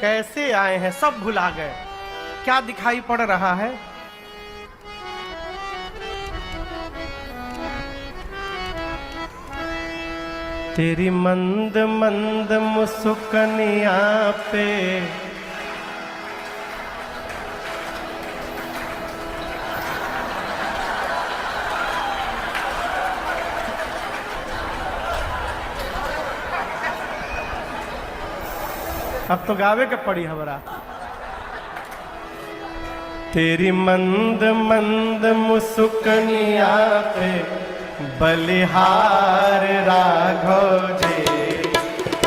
कैसे आए हैं सब भुला गए। क्या दिखाई पड़ रहा है? तेरी मंद मंद मुस्कुनिया पे अब तो गावे के पड़ी हमरा। तेरी मंद मंद मुस्कुनिया पे बलिहार राघव जी,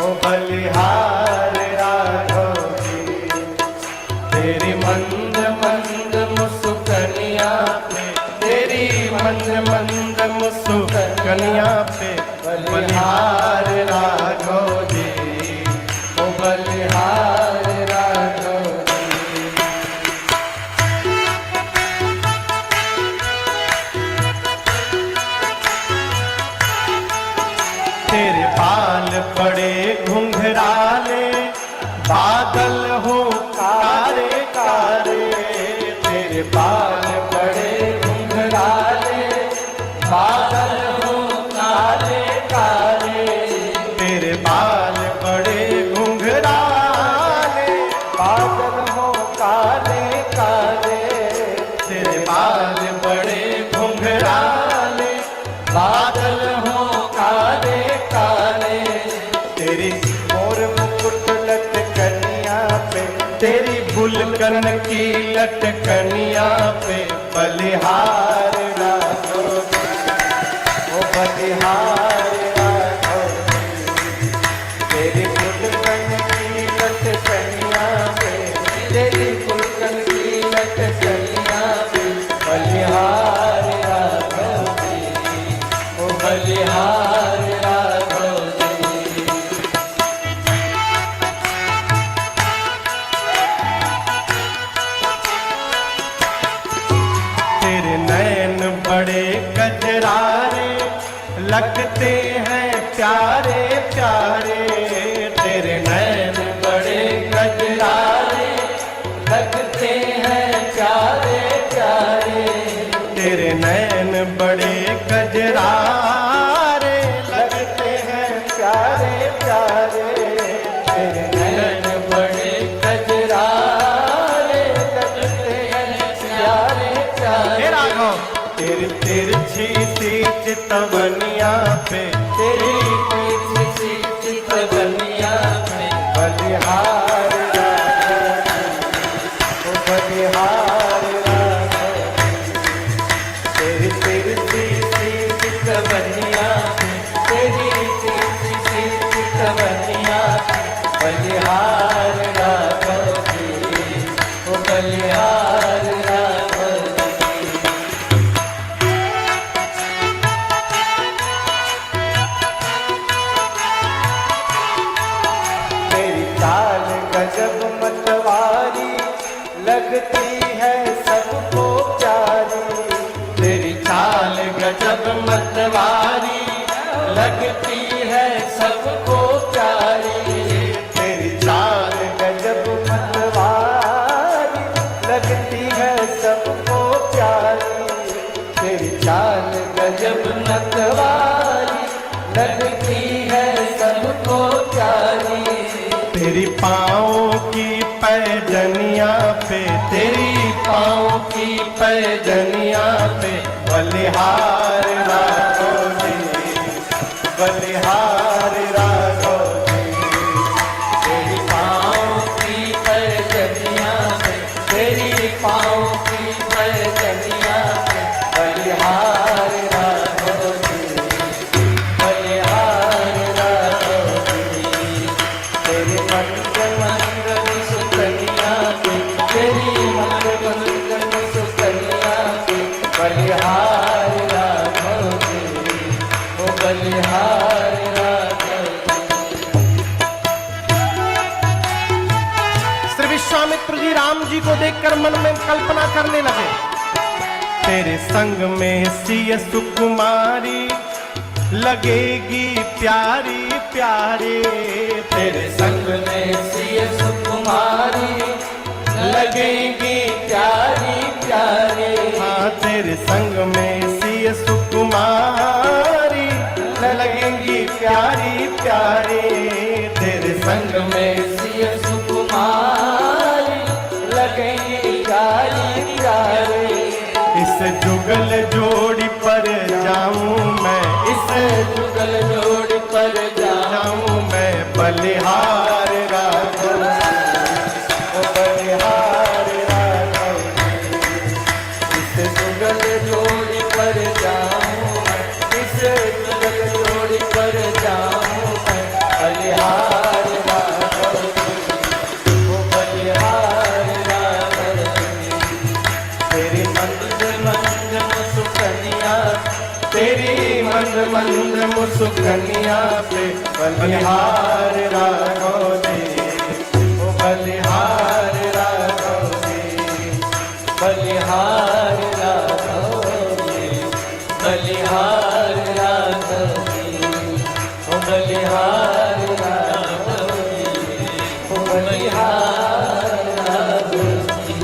ओ बलिहार राघव जी। तेरी मंद मंद मुस्कुनिया पे, तेरी मंद मंद मुस्कुनिया पे बलिहार राघव जी, ओ बलिहार राघव जी। तेरे बाल बड़े घुंघराले, बादल हो कारे कारे। तेरे बाल बड़े घुंघराले, बादल हो कारे कारे। तेरे बाल बड़े घुंघराले, बादल हो काले काले। तेरे बाल बड़े घुंघराले, बादल हो काले काले। तेरी मोर मुकुट लटकनिया पे, तेरी बुलकन की लटकनिया पे बलिहार राघव जी, ओ बलिहार राघव जी। तेरी बुलकन की लटकनिया पे, तेरी बुलकन की लटकनिया पे बलिहार राघव जी, ओ बलिहार राघव जी। तेरे नैन बड़े गजरारे, लगते हैं प्यारे प्यारे। तेरे नैन बड़े गजरारे, लगते हैं प्यारे प्यारे। तेरे नैन बड़े गजरारे, लगते हैं प्यारे प्यारे। तेरे नैन बड़े गजरारे, लगते हैं प्यारे प्यारे। तेरी तिरछी सी चितवनिया पे, तेरी तिरछी सी चितवनिया पे बलिहार राघव जी, ओ बलिहार राघव जी। तेरी तिरछी सी चितवनिया पे, तेरी तिरछी सी चितवनिया पे बलिहार राघव जी, ओ बलिहार राघव जी। तेरी चाल गजब मतवारी, लगती है सबको प्यारी। तेरी चाल गजब मतवारी, लगती है सबको प्यारी। तेरी चाल गजब मतवारी, लगती है सबको प्यारी। तेरी चाल गजब मतवारी, लगती है सबको प्यारी। तेरी पाँव की पैजनिया पे, तेरी पाँव की पैजनिया पे बलिहार राघव जी, बलिहार राघव जी। तेरी पाँव की पैजनिया पे, तेरी पाँव की पैजनिया पे बलिहार राघव जी, बलिहार राघव जी। तेरी मंद मंद मुस्कुनिया पे, तेरी मंद मंद मुस्कुनिया पे बलिहार राघव जी, ओ बलिहार राघव जी। श्री विश्वामित्र जी राम जी को देखकर मन में कल्पना करने लगे। तेरे संग में सिय सुकुमारी, लगेगी प्यारी प्यारे, तेरे संग में सिय सुकुमारी लगेगी प्यारी प्यारी। हाँ तेरे संग में सिय सुकुमारी लगेंगी प्यारी प्यारी, तेरे संग में सिय सुकुमारी लगेगी प्यारी प्यारी। इस जुगल जोड़ी पर जाऊं मैं, इस जुगल जोड़ी पर जाऊं मैं बलिहार राघव, ओ बलिहार राघव। इस जुगल जोड़ी पर जाऊं मैं, इस जुगल जोड़ी पर जाऊं मैं बलिहार राघव, ओ बलिहार राघव। तेरी मंद मंद मुस्कनिया, तेरी मंद मंद मुस्कनिया पे बलिहार राघव जी, ओ बलिहार राघव जी, बलिहार राघव जी, बलिहार राघव जी, ओ बलिहार राघव जी, ओ बलिहार राघव जी।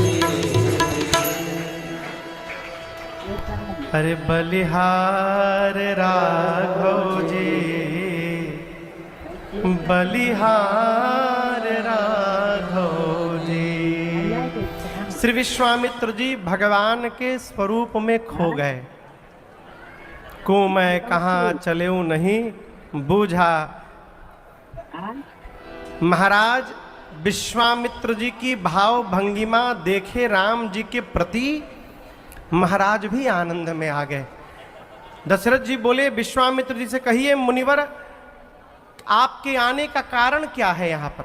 अरे बलिहार राघव जी, बलिहार राघव जी। श्री विश्वामित्र जी भगवान के स्वरूप में खो गए। को मैं कहाँ चलेऊं नहीं बूझा। महाराज विश्वामित्र जी की भाव भंगिमा देखे राम जी के प्रति महाराज भी आनंद में आ गए। दशरथ जी बोले विश्वामित्र जी से, कहिए मुनिवर आपके आने का कारण क्या है यहाँ पर?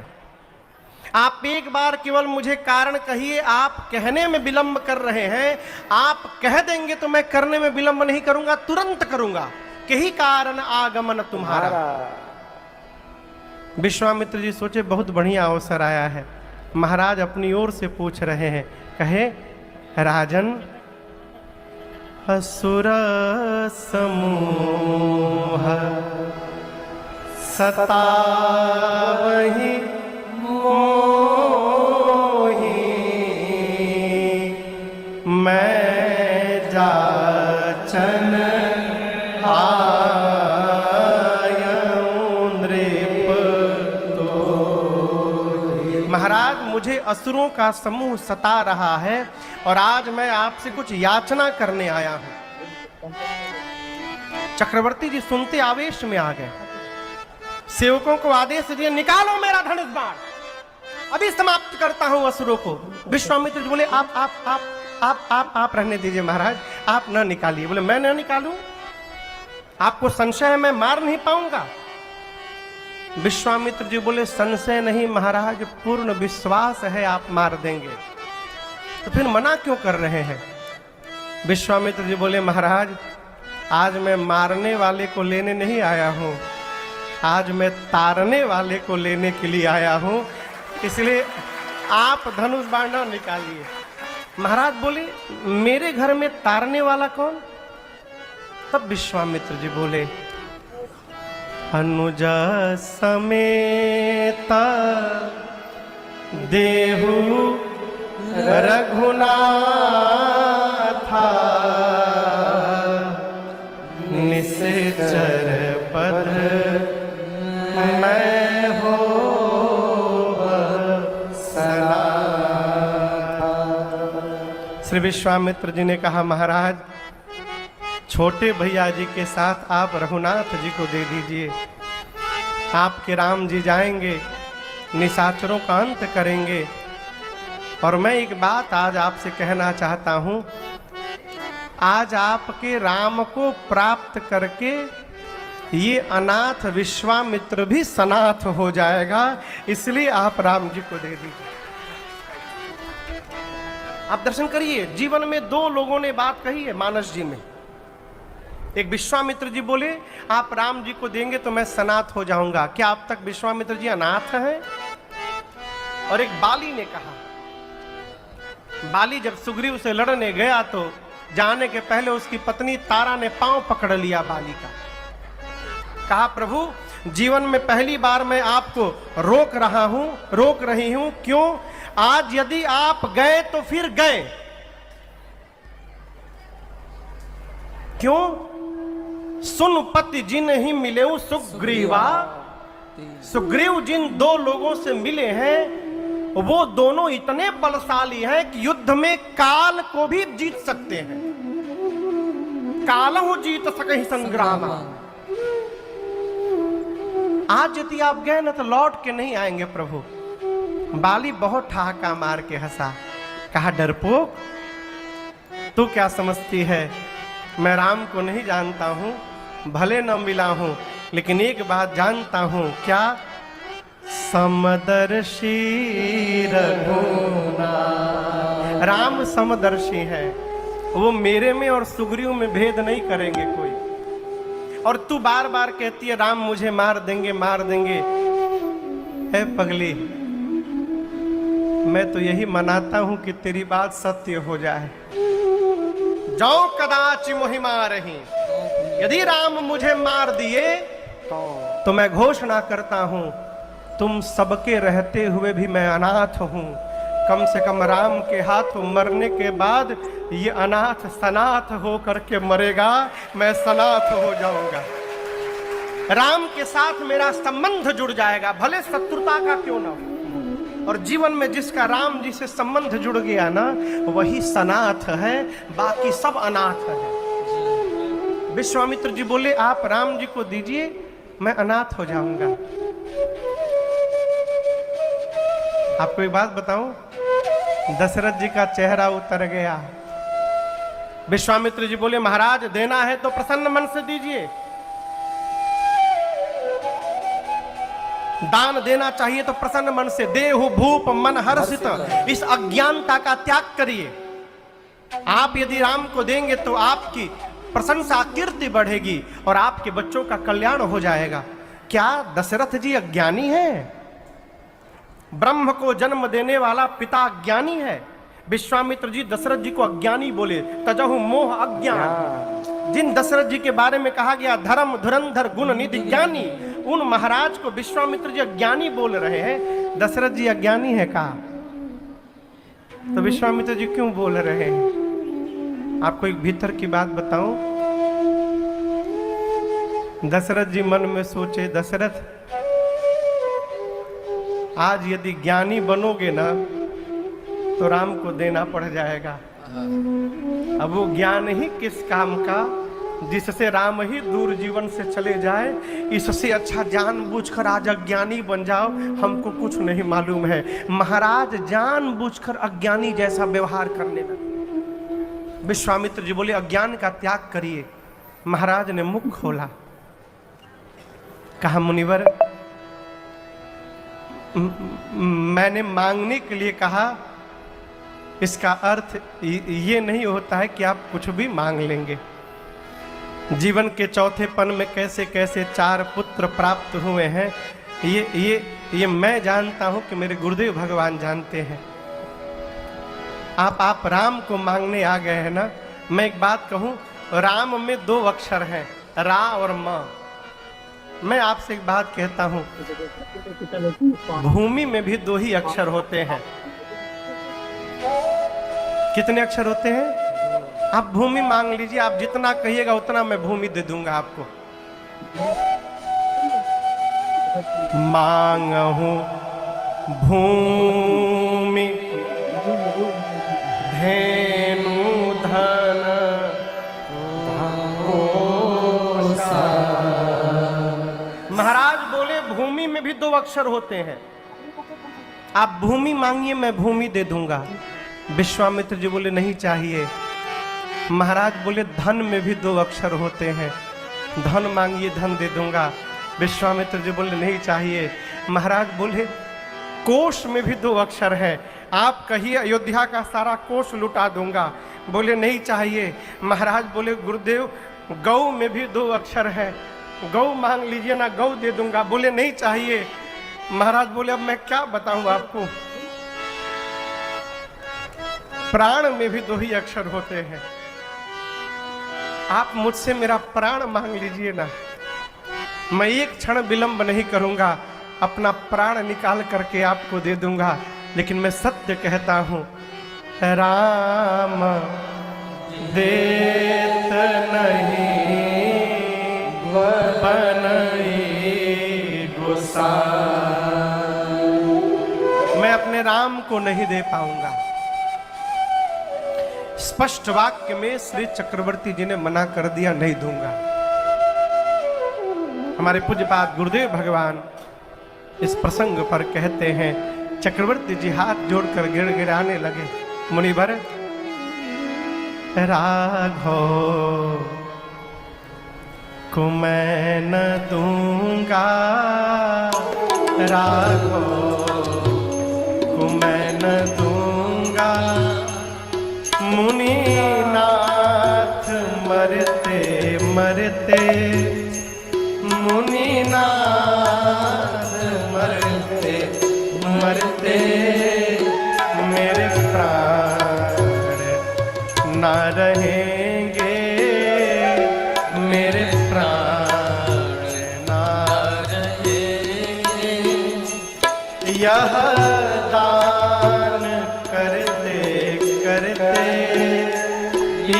आप एक बार केवल मुझे कारण कहिए। आप कहने में विलंब कर रहे हैं, आप कह देंगे तो मैं करने में विलंब नहीं करूंगा, तुरंत करूंगा। यही कारण आगमन तुम्हारा। विश्वामित्र जी सोचे बहुत बढ़िया अवसर आया है। महाराज अपनी ओर से पूछ रहे हैं, कहे राजन असुर समूह सतावहि मोहि, मैं जाचन आयऊं नृप तोहि। महाराज मुझे असुरों का समूह सता रहा है और आज मैं आपसे कुछ याचना करने आया हूं। चक्रवर्ती जी सुनते आवेश में आ गए। सेवकों को आदेश दिए, निकालो मेरा धनुष बाण, अभी समाप्त करता हूं असुरों को। विश्वामित्र जी बोले आप रहने दीजिए महाराज, आप न निकालिए। बोले मैं न निकालूं? आपको संशय है मैं मार नहीं पाऊंगा? विश्वामित्र जी बोले संशय नहीं महाराज, पूर्ण विश्वास है आप मार देंगे। तो फिर मना क्यों कर रहे हैं? विश्वामित्र जी बोले महाराज आज मैं मारने वाले को लेने नहीं आया हूं, आज मैं तारने वाले को लेने के लिए आया हूं, इसलिए आप धनुष बाण न निकालिए। महाराज बोले मेरे घर में तारने वाला कौन? तब विश्वामित्र जी बोले अनुज समेत देहु रघुनाथा, निश्चर पद मैं हो सनाथा। श्री विश्वामित्र जी ने कहा महाराज छोटे भैया जी के साथ आप रघुनाथ जी को दे दीजिए। आपके राम जी जाएंगे, निशाचरों का अंत करेंगे। और मैं एक बात आज आपसे कहना चाहता हूं, आज आपके राम को प्राप्त करके ये अनाथ विश्वामित्र भी सनाथ हो जाएगा, इसलिए आप राम जी को दे दीजिए। आप दर्शन करिए, जीवन में दो लोगों ने बात कही है मानस जी में। एक विश्वामित्र जी बोले आप राम जी को देंगे तो मैं सनाथ हो जाऊंगा। क्या अब तक विश्वामित्र जी अनाथ हैं? और एक बाली ने कहा, बाली जब सुग्रीव से लड़ने गया तो जाने के पहले उसकी पत्नी तारा ने पांव पकड़ लिया बाली का। कहा प्रभु जीवन में पहली बार मैं आपको रोक रही हूं। क्यों? आज यदि आप गए तो फिर गए। क्यों? सुन पति जिन ही मिले सुग्रीवा। सुग्रीव जिन दो लोगों से मिले हैं वो दोनों इतने बलशाली हैं कि युद्ध में काल को भी जीत सकते हैं। कालहु जीत सके संग्राम। आज यदि आप गए ना तो लौट के नहीं आएंगे प्रभु। बाली बहुत ठहाका मार के हंसा, कहा डरपोक तू क्या समझती है, मैं राम को नहीं जानता हूं, भले न मिला हूं, लेकिन एक बात जानता हूं। क्या? समदर्शी रघुनाथ। राम समदर्शी है, वो मेरे में और सुग्रीव में भेद नहीं करेंगे कोई। और तू बार बार कहती है राम मुझे मार देंगे मार देंगे। है पगली, मैं तो यही मनाता हूं कि तेरी बात सत्य हो जाए। जो कदाच मोहि मारहि, यदि राम मुझे मार दिए तो मैं घोषणा करता हूं तुम सबके रहते हुए भी मैं अनाथ हूं। कम से कम राम के हाथ मरने के बाद ये अनाथ सनाथ हो करके मरेगा, मैं सनाथ हो जाऊंगा। राम के साथ मेरा संबंध जुड़ जाएगा, भले शत्रुता का क्यों ना हो। और जीवन में जिसका राम जी से संबंध जुड़ गया ना वही सनाथ है, बाकी सब अनाथ है। विश्वामित्र जी बोले आप राम जी को दीजिए, मैं अनाथ हो जाऊंगा। आपको एक बात बताऊं, दशरथ जी का चेहरा उतर गया। विश्वामित्र जी बोले महाराज देना है तो प्रसन्न मन से दीजिए, दान देना चाहिए तो प्रसन्न मन से। देहु भूप मन हर्षित, इस अज्ञानता का त्याग करिए। आप यदि राम को देंगे तो आपकी प्रशंसा कीर्ति बढ़ेगी और आपके बच्चों का कल्याण हो जाएगा। क्या दशरथ जी अज्ञानी हैं? ब्रह्म को जन्म देने वाला पिता अज्ञानी है। विश्वामित्र जी दशरथ जी को अज्ञानी बोले, तजहु मोह अज्ञान। जिन दशरथ जी के बारे में कहा गया धर्म धुरंधर गुण निधि ज्ञानी, उन महाराज को विश्वामित्र जी अज्ञानी बोल रहे हैं। दशरथ जी अज्ञानी है कहा, तो विश्वामित्र जी क्यों बोल रहे हैं? आपको एक भीतर की बात बताऊं। दशरथ जी मन में सोचे, दशरथ आज यदि ज्ञानी बनोगे ना तो राम को देना पड़ जाएगा। अब वो ज्ञान ही किस काम का जिससे राम ही दूर जीवन से चले जाए। इससे अच्छा जानबूझकर आज अज्ञानी बन जाओ, हमको कुछ नहीं मालूम है। महाराज जानबूझकर अज्ञानी जैसा व्यवहार करने लगे। विश्वामित्र जी बोले अज्ञान का त्याग करिए। महाराज ने मुख खोला, कहा मुनिवर मैंने मांगने के लिए कहा, इसका अर्थ ये नहीं होता है कि आप कुछ भी मांग लेंगे। जीवन के चौथे पन में कैसे कैसे 4 पुत्र प्राप्त हुए हैं ये मैं जानता हूं कि मेरे गुरुदेव भगवान जानते हैं। आप राम को मांगने आ गए हैं ना। मैं एक बात कहूं, राम में 2 अक्षर हैं, रा और म। मैं आपसे एक बात कहता हूं, भूमि में भी 2 ही अक्षर होते हैं। कितने अक्षर होते हैं? आप भूमि मांग लीजिए, आप जितना कहिएगा उतना मैं भूमि दे दूंगा आपको। मांगहूं भूमि धेनु धन महाराज बोले भूमि में भी 2 अक्षर होते हैं। आप भूमि मांगिए, मैं भूमि दे दूंगा। विश्वामित्र जी बोले नहीं चाहिए। महाराज बोले धन में भी 2 अक्षर होते हैं, धन मांगिए धन दे दूंगा। विश्वामित्र जी बोले नहीं चाहिए। महाराज बोले कोष में भी 2 अक्षर है, आप कहिए अयोध्या का सारा कोष लुटा दूंगा। बोले नहीं चाहिए। महाराज बोले गुरुदेव गौ में भी 2 अक्षर है, गौ मांग लीजिए ना, गौ दे दूंगा। बोले नहीं चाहिए। महाराज बोले अब मैं क्या बताऊं आपको, प्राण में भी 2 ही अक्षर होते हैं, आप मुझसे मेरा प्राण मांग लीजिए ना। मैं एक क्षण विलंब नहीं करूंगा, अपना प्राण निकाल करके आपको दे दूंगा। लेकिन मैं सत्य कहता हूं, राम देत नहीं बनई गोसाई। मैं अपने राम को नहीं दे पाऊंगा। स्पष्ट वाक्य में श्री चक्रवर्ती जी ने मना कर दिया, नहीं दूंगा। हमारे पूज्यपाद गुरुदेव भगवान इस प्रसंग पर कहते हैं, चक्रवर्ती जी हाथ जोड़कर गिड़गिड़ाने लगे, मुनिवर राघव को मैं न दूंगा, राघव को मैं न दूंगा। मुनिनाथ मरते मरते, मुनिनाथ मरते मरते मेरे प्राण ना रहेंगे, मेरे प्राण ना रहेंगे। यह दान करते करते,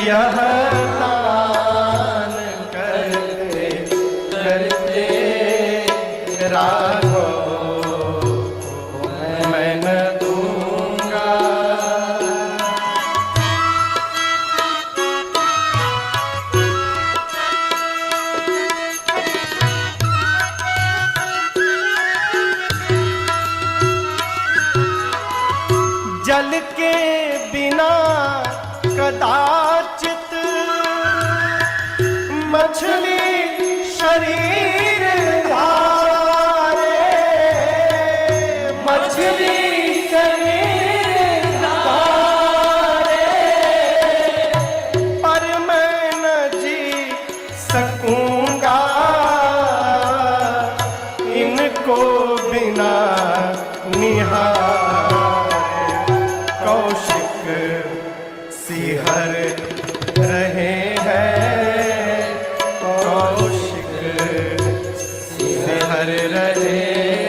यह दान करते करते राघव मैं न दूंगा। जल के बिना कदाचित मछली शरीर धारे, मछली शरीर धारे। पर मैं न जी सकूंगा इनको बिना निहारे। कौशिक सिहर रहे हैं, कौशिक सिहर रहे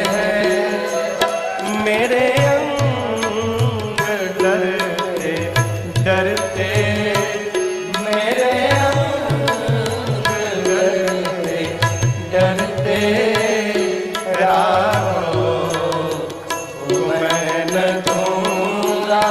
हैं। मेरे अंग डरते डरते, मेरे अंग डरते डरते राघव मैं न दूंगा।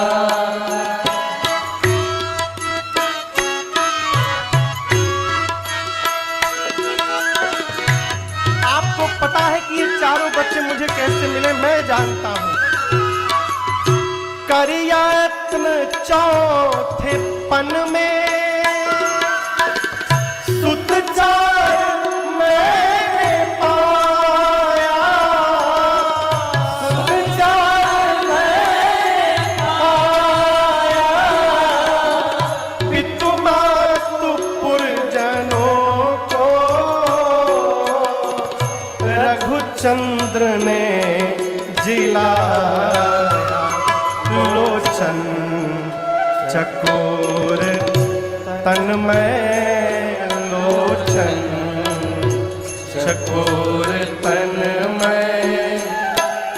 आपको पता है कि ये चारों बच्चे मुझे कैसे मिले? मैं जानता हूं। करियत्न चौथे पन में सुत चार मैंने पाया, सुत चार मैंने पाया। पितु मातु पुरजनों को रघुचंद्र ने जिलाया। लोचन चकोर तन में, लोचन चकोर तन में।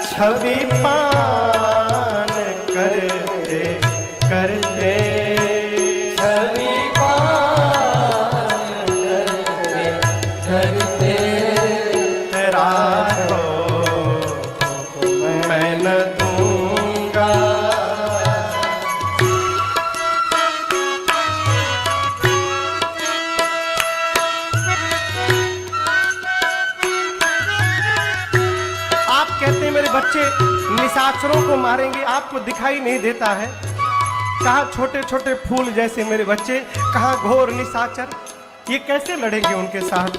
छवि पान करते करते, छवि पान करते करते राघव मैं न दूंगा। आप कहते हैं मेरे बच्चे निशाचरों को मारेंगे, आपको दिखाई नहीं देता है? कहाँ छोटे छोटे फूल जैसे मेरे बच्चे, कहाँ घोर निशाचर। ये कैसे लड़ेंगे उनके साथ?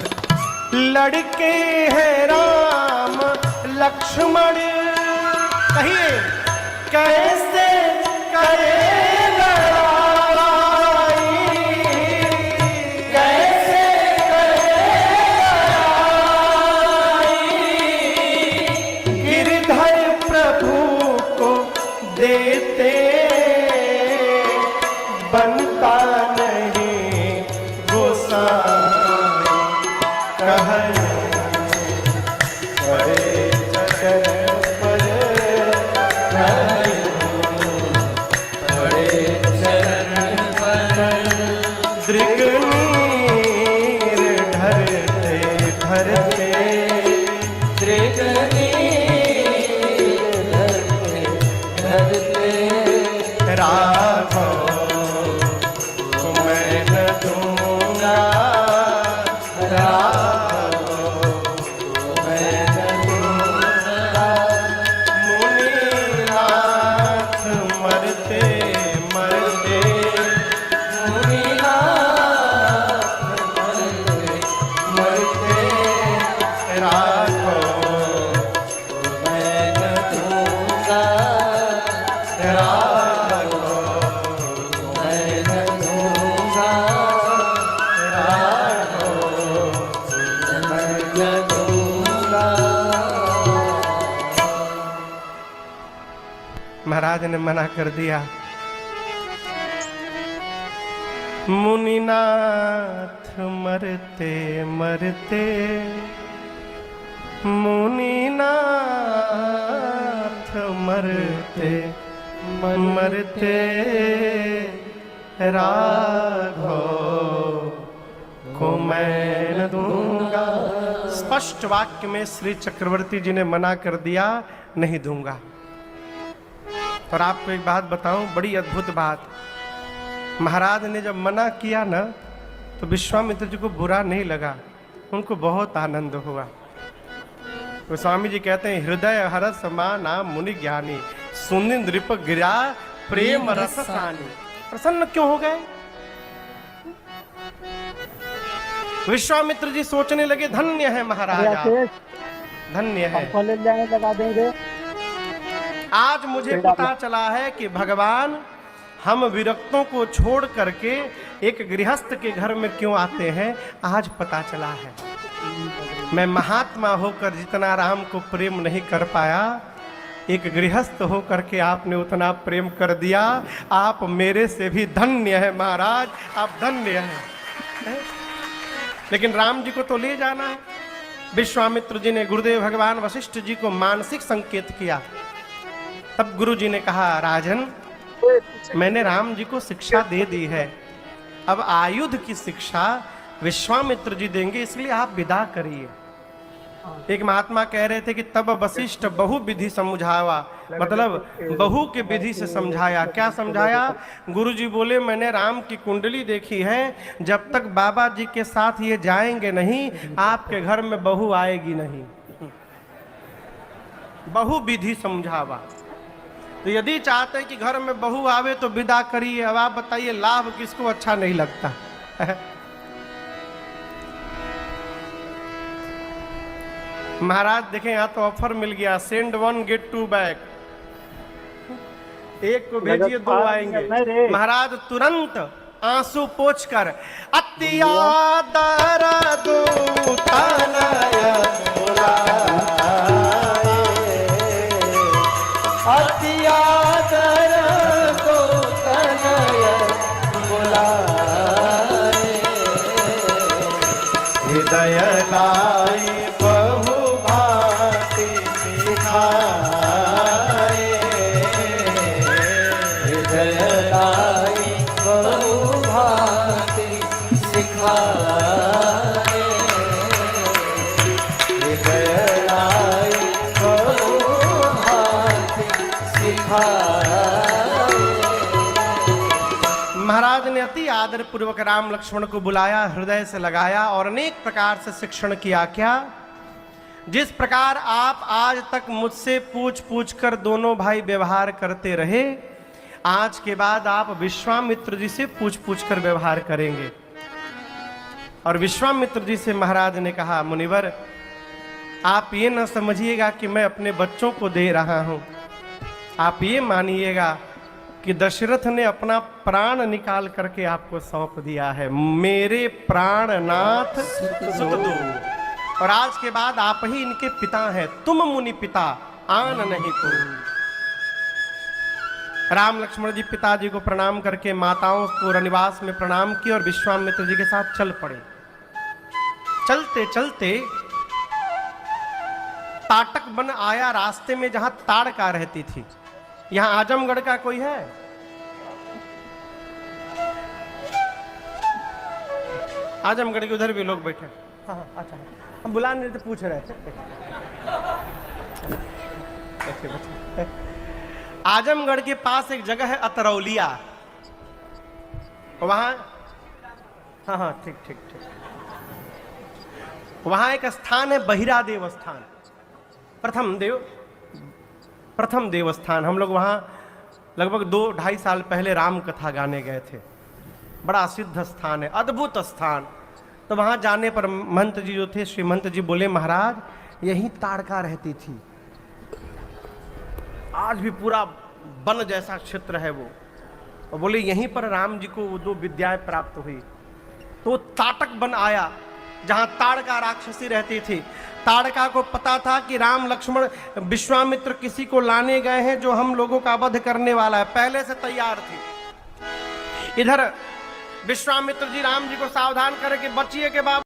लड़के हैं राम लक्ष्मण, कहिए कैसे करे लड़ाई, कैसे करे लड़ाई। गिरधर प्रभु को देते बनता नहीं गोसाई। कह धरते राघव को मैं न दूंगा, राघव को मैं न दूंगा। मुनिनाथ मरते मरते, मुनिनाथ मरते मरते राघव मैं न दूंगा, राघव मैं न दूंगा, मैं न दूंगा। महाराज ने मना कर दिया। मुनिनाथ मरते मरते, मुनिनाथ मरते मरते राघव को मैं न दूंगा। स्पष्ट वाक्य में श्री चक्रवर्ती जी ने मना कर दिया, नहीं दूंगा। और आपको एक बात बताऊं, बड़ी अद्भुत बात। महाराज ने जब मना किया ना, तो विश्वामित्र जी को बुरा नहीं लगा, उनको बहुत आनंद हुआ। तो स्वामी जी कहते हैं, हृदय हरस माना मुनि ज्ञानी, सुनि नृप गिरा प्रेम रस सानी। प्रसन्न क्यों हो गए? विश्वामित्र जी सोचने लगे, धन्य है महाराज आप, धन्य है। लगा देंगे। आज मुझे पता चला है कि भगवान हम विरक्तों को छोड़ करके एक गृहस्थ के घर में क्यों आते हैं, आज पता चला है। मैं महात्मा होकर जितना राम को प्रेम नहीं कर पाया, एक गृहस्थ होकर के आपने उतना प्रेम कर दिया। आप मेरे से भी धन्य है महाराज, आप धन्य हैं। लेकिन राम जी को तो ले जाना है। विश्वामित्र जी ने गुरुदेव भगवान वशिष्ठ जी को मानसिक संकेत किया। तब गुरु जी ने कहा, राजन मैंने राम जी को शिक्षा दे दी है, अब आयुध की शिक्षा विश्वामित्र जी देंगे, इसलिए आप विदा करिए। एक महात्मा कह रहे थे कि तब वशिष्ठ बहु विधि समझावा, मतलब बहु के विधि से समझाया। क्या समझाया? गुरु जी बोले, मैंने राम की कुंडली देखी है, जब तक बाबा जी के साथ ये जाएंगे नहीं, आपके घर में बहू आएगी नहीं। बहु विधि समझावा। तो यदि चाहते हैं कि घर में बहू आवे तो विदा करिए। अब आप बताइए, लाभ किसको अच्छा नहीं लगता? महाराज देखें, यहाँ तो ऑफर मिल गया, send one get two back. एक को भेजिए, दो आएंगे। महाराज तुरंत आंसू पोंछकर, अतिया दर्द तनय बुलाए, अतिया दर्द तनय बुलाए, हृदय लाई बहु भांति सिखाए, हृदय लाई बहु भांति सिखाए, हृदय लाई बहु भांति सिखाए। महाराज ने अति आदर पूर्वक राम लक्ष्मण को बुलाया, हृदय से लगाया और अनेक प्रकार से शिक्षण किया। क्या? जिस प्रकार आप आज तक मुझसे पूछ पूछ कर दोनों भाई व्यवहार करते रहे, आज के बाद आप विश्वामित्र जी से पूछ पूछ कर व्यवहार करेंगे। और विश्वामित्र जी से महाराज ने कहा, मुनिवर आप ये न समझिएगा कि मैं अपने बच्चों को दे रहा हूं, आप ये मानिएगा कि दशरथ ने अपना प्राण निकाल करके आपको सौंप दिया है। मेरे प्राणनाथ सुत दो, और आज के बाद आप ही इनके पिता हैं, तुम मुनि पिता, आन नहीं तुम। राम लक्ष्मण जी पिताजी को प्रणाम करके माताओं को रनिवास में प्रणाम किया और विश्वामित्र जी के साथ चल पड़े। चलते चलते ताटक बन आया, रास्ते में जहां ताड़का रहती थी। यहां आजमगढ़ का कोई है? आजमगढ़ के उधर भी लोग बैठे। हाँ, अच्छा, हम बुला नहीं रहे थे, पूछ रहे थे। आजमगढ़ के पास एक जगह है अतरौलिया, वहां, हाँ हाँ ठीक ठीक ठीक, वहां एक स्थान है बहिरा देव स्थान, प्रथम देव स्थान। हम लोग वहां लगभग 2-2.5 साल पहले राम कथा गाने गए थे। बड़ा सिद्ध स्थान है, अद्भुत स्थान। तो वहां जाने पर महंत जी जो थे, श्री महंत जी बोले, महाराज यहीं ताड़का रहती थी, आज भी पूरा वन जैसा क्षेत्र है वो। और बोले यहीं पर राम जी को वो 2 विद्याएं प्राप्त हुई। तो ताटक वन आया जहां ताड़का राक्षसी रहती थी। ताड़का को पता था कि राम लक्ष्मण विश्वामित्र किसी को लाने गए हैं जो हम लोगों का वध करने वाला है, पहले से तैयार थी। इधर विश्वामित्र जी राम जी को सावधान करके बचिए के बाबा